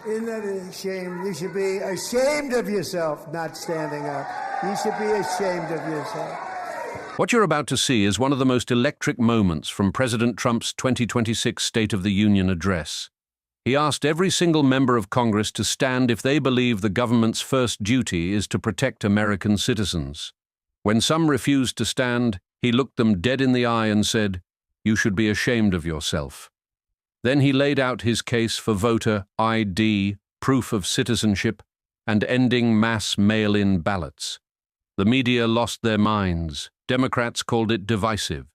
Isn't that a shame? You should be ashamed of yourself not standing up. You should be ashamed of yourself. What you're about to see is one of the most electric moments from President Trump's 2026 State of the Union address. He asked every single member of Congress to stand if they believe the government's first duty is to protect American citizens. When some refused to stand, he looked them dead in the eye and said, "You should be ashamed of yourself." Then he laid out his case for voter ID, proof of citizenship, and ending mass mail-in ballots. The media lost their minds. Democrats called it divisive.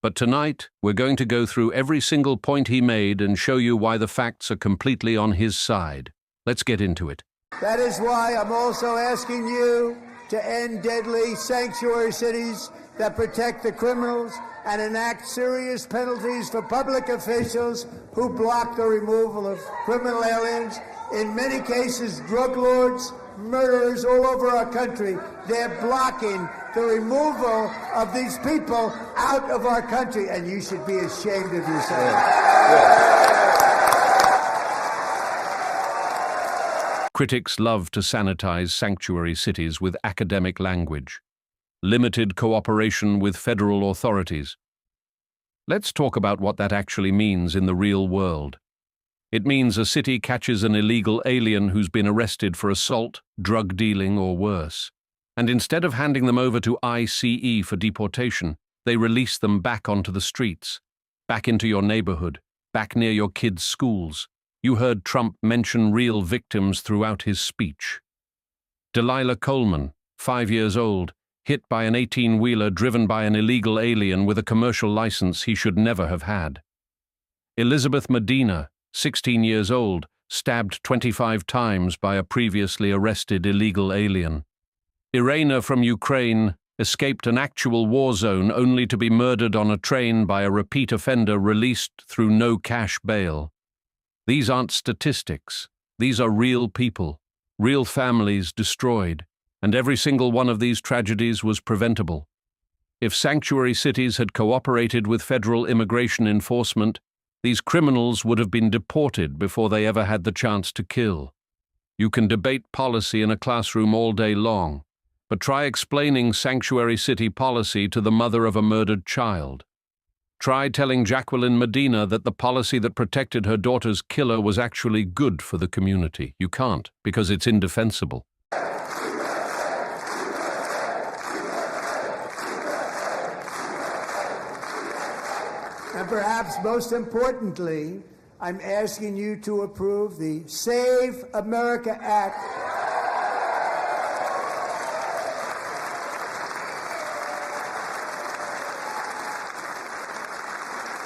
But tonight, we're going to go through every single point he made and show you why the facts are completely on his side. Let's get into it. That is why I'm also asking you to end deadly sanctuary cities that protect the criminals and enact serious penalties for public officials who block the removal of criminal aliens. In many cases, drug lords, murderers all over our country, they're blocking the removal of these people out of our country, and you should be ashamed of yourself. Critics love to sanitize sanctuary cities with academic language. Limited cooperation with federal authorities. Let's talk about what that actually means in the real world. It means a city catches an illegal alien who's been arrested for assault, drug dealing, or worse. And instead of handing them over to ICE for deportation, they release them back onto the streets, back into your neighborhood, back near your kids' schools. You heard Trump mention real victims throughout his speech. Delilah Coleman, 5 years old, hit by an 18-wheeler driven by an illegal alien with a commercial license he should never have had. Elizabeth Medina, 16 years old, stabbed 25 times by a previously arrested illegal alien. Irina from Ukraine escaped an actual war zone only to be murdered on a train by a repeat offender released through no cash bail. These aren't statistics. These are real people, real families destroyed, and every single one of these tragedies was preventable. If sanctuary cities had cooperated with federal immigration enforcement, these criminals would have been deported before they ever had the chance to kill. You can debate policy in a classroom all day long, but try explaining sanctuary city policy to the mother of a murdered child. Try telling Jacqueline Medina that the policy that protected her daughter's killer was actually good for the community. You can't, because it's indefensible. And perhaps most importantly, I'm asking you to approve the Save America Act.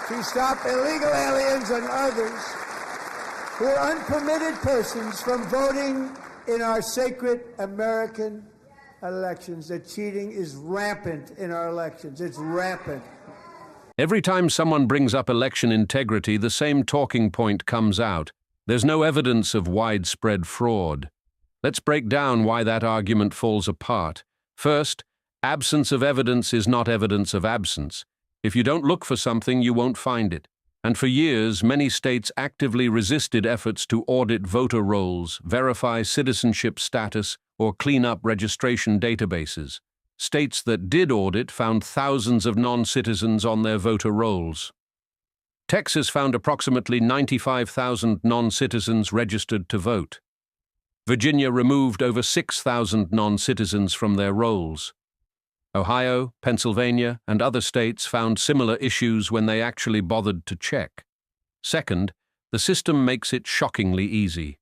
To stop illegal aliens and others who are unpermitted persons from voting in our sacred American elections. The cheating is rampant in our elections. It's rampant. Every time someone brings up election integrity, the same talking point comes out. There's no evidence of widespread fraud. Let's break down why that argument falls apart. First, absence of evidence is not evidence of absence. If you don't look for something, you won't find it. And for years, many states actively resisted efforts to audit voter rolls, verify citizenship status, or clean up registration databases. States that did audit found thousands of non-citizens on their voter rolls. Texas found approximately 95,000 non-citizens registered to vote. Virginia removed over 6,000 non-citizens from their rolls. Ohio, Pennsylvania, and other states found similar issues when they actually bothered to check. Second, the system makes it shockingly easy.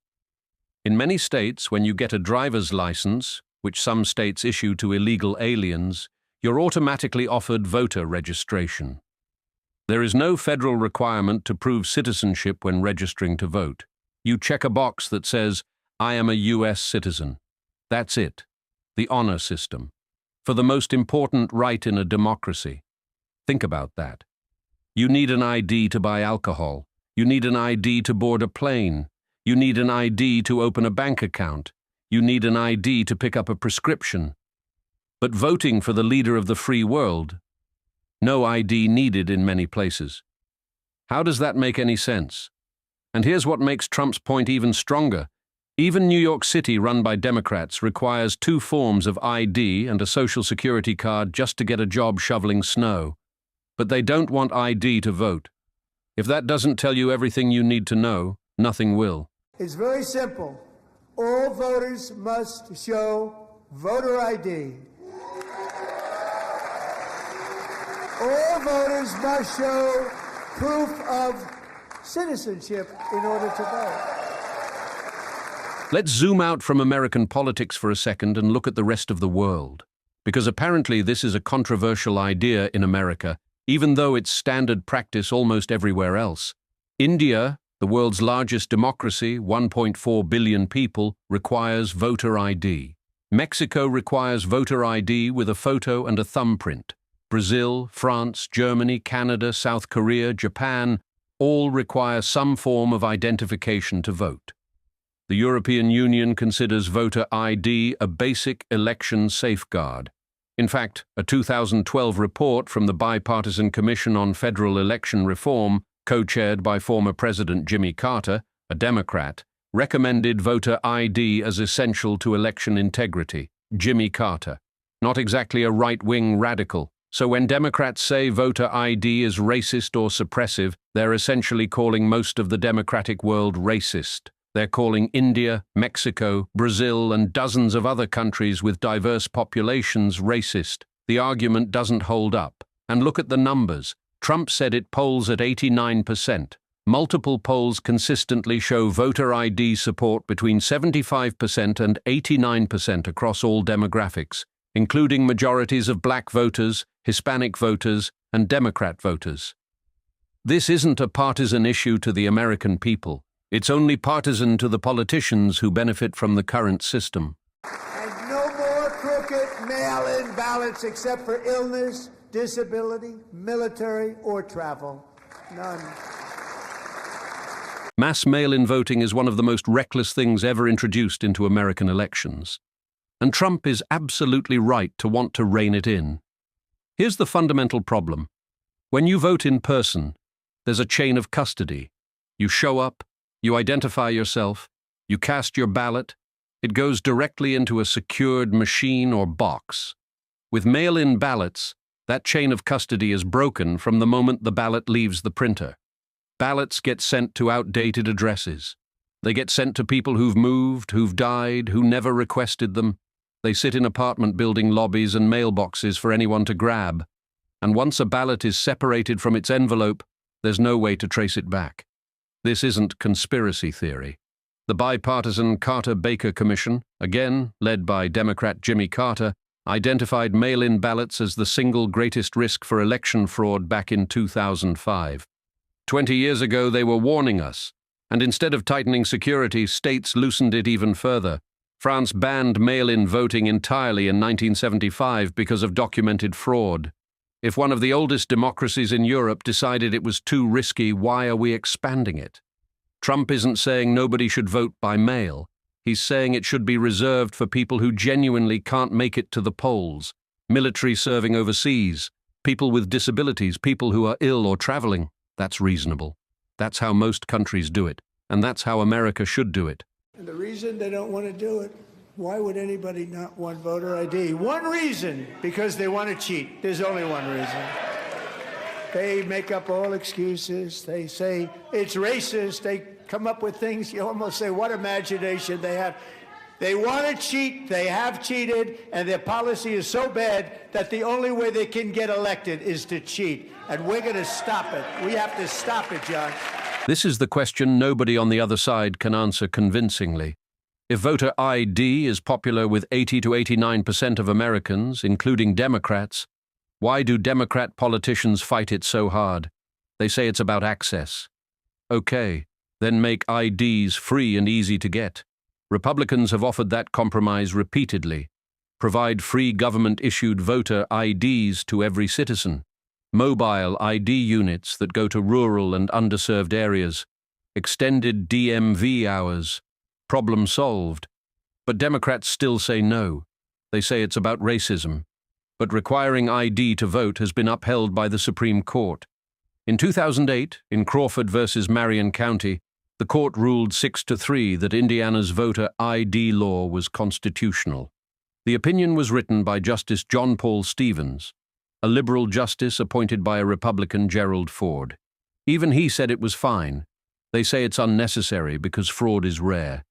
In many states, when you get a driver's license, which some states issue to illegal aliens, you're automatically offered voter registration. There is no federal requirement to prove citizenship when registering to vote. You check a box that says, "I am a U.S. citizen." That's it. The honor system. For the most important right in a democracy. Think about that. You need an ID to buy alcohol. You need an ID to board a plane. You need an ID to open a bank account. You need an ID to pick up a prescription. But voting for the leader of the free world, no ID needed in many places. How does that make any sense? And here's what makes Trump's point even stronger. Even New York City, run by Democrats, requires 2 forms of ID and a Social Security card just to get a job shoveling snow. But they don't want ID to vote. If that doesn't tell you everything you need to know, nothing will. It's very simple. All voters must show voter ID. All voters must show proof of citizenship in order to vote. Let's zoom out from American politics for a second and look at the rest of the world. Because apparently this is a controversial idea in America, even though it's standard practice almost everywhere else. India, the world's largest democracy, 1.4 billion people, requires voter ID. Mexico requires voter ID with a photo and a thumbprint. Brazil, France, Germany, Canada, South Korea, Japan, all require some form of identification to vote. The European Union considers voter ID a basic election safeguard. In fact, a 2012 report from the Bipartisan Commission on Federal Election Reform, co-chaired by former President Jimmy Carter, a Democrat, recommended voter ID as essential to election integrity. Jimmy Carter, not exactly a right-wing radical. So when Democrats say voter ID is racist or suppressive, they're essentially calling most of the democratic world racist. They're calling India, Mexico, Brazil, and dozens of other countries with diverse populations racist. The argument doesn't hold up. And look at the numbers. Trump said it polls at 89%. Multiple polls consistently show voter ID support between 75% and 89% across all demographics, including majorities of black voters, Hispanic voters, and Democrat voters. This isn't a partisan issue to the American people. It's only partisan to the politicians who benefit from the current system. And no more crooked mail-in ballots except for illness, disability, military, or travel. None. Mass mail-in voting is one of the most reckless things ever introduced into American elections. And Trump is absolutely right to want to rein it in. Here's the fundamental problem. When you vote in person, there's a chain of custody. You show up, you identify yourself, you cast your ballot, it goes directly into a secured machine or box. With mail-in ballots, that chain of custody is broken from the moment the ballot leaves the printer. Ballots get sent to outdated addresses. They get sent to people who've moved, who've died, who never requested them. They sit in apartment building lobbies and mailboxes for anyone to grab. And once a ballot is separated from its envelope, there's no way to trace it back. This isn't conspiracy theory. The bipartisan Carter-Baker Commission, again led by Democrat Jimmy Carter, identified mail-in ballots as the single greatest risk for election fraud back in 2005. 20 years ago, they were warning us, and instead of tightening security, states loosened it even further. France banned mail-in voting entirely in 1975 because of documented fraud. If one of the oldest democracies in Europe decided it was too risky, why are we expanding it? Trump isn't saying nobody should vote by mail. He's saying it should be reserved for people who genuinely can't make it to the polls, military serving overseas, people with disabilities, people who are ill or traveling. That's reasonable. That's how most countries do it, and that's how America should do it. And the reason they don't want to do it, why would anybody not want voter ID? One reason, because they want to cheat. There's only one reason. They make up all excuses. They say it's racist. They come up with things. You almost say, what imagination they have. They want to cheat. They have cheated. And their policy is so bad that the only way they can get elected is to cheat. And we're going to stop it. We have to stop it, John. This is the question nobody on the other side can answer convincingly. If voter ID is popular with 80 to 89% of Americans, including Democrats, why do Democrat politicians fight it so hard? They say it's about access. Okay, then make IDs free and easy to get. Republicans have offered that compromise repeatedly. Provide free government-issued voter IDs to every citizen. Mobile ID units that go to rural and underserved areas. Extended DMV hours. Problem solved. But Democrats still say no. They say it's about racism. But requiring ID to vote has been upheld by the Supreme Court. In 2008, in Crawford versus Marion County, The court ruled 6-3 that Indiana's voter ID law was constitutional. The opinion was written by Justice John Paul Stevens, a liberal justice appointed by a Republican Gerald Ford. Even he said it was fine. They say it's unnecessary because fraud is rare.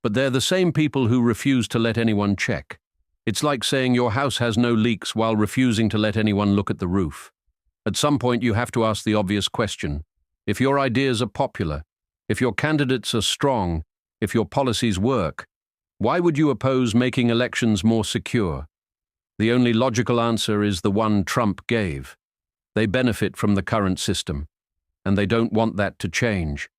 But they're the same people who refuse to let anyone check. It's like saying your house has no leaks while refusing to let anyone look at the roof. At some point you have to ask the obvious question. If your ideas are popular, if your candidates are strong, if your policies work, why would you oppose making elections more secure? The only logical answer is the one Trump gave. They benefit from the current system, and they don't want that to change.